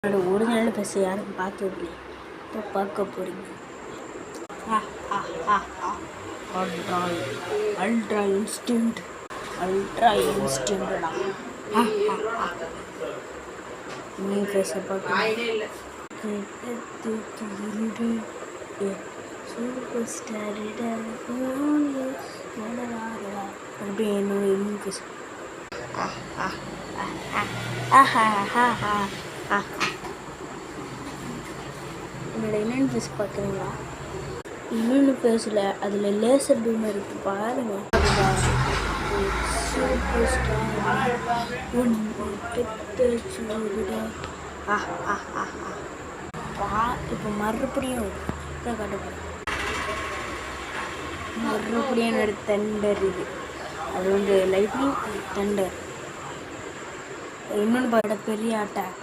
என்னோட original face யாரும் பார்த்ததில்லை, இப்போ பார்க்க போகிறீங்க. அல்ட்ரா இன்ஸ்டன்ட் நீ ஃபேஸை பார்க்க சூப்பர் ஸ்டாரிடா அப்படி என்னோட இன்னும் ஃபேஸ் என்னோட இன்னொன்று ஃபேஸ் பார்க்குறீங்களா? இன்னொன்று ஃபேஸில் அதில் லேசர் பீம் இருக்கு பாருங்க. சூப்பர் ஸ்டார் இப்போ மறுபடியும் காட்டப்படும். மறுபடியும் என்னோட தண்டர் இது, அது வந்து லைட்னிங் தண்டர். இன்னொன்று பாட பெரிய அட்டாக்.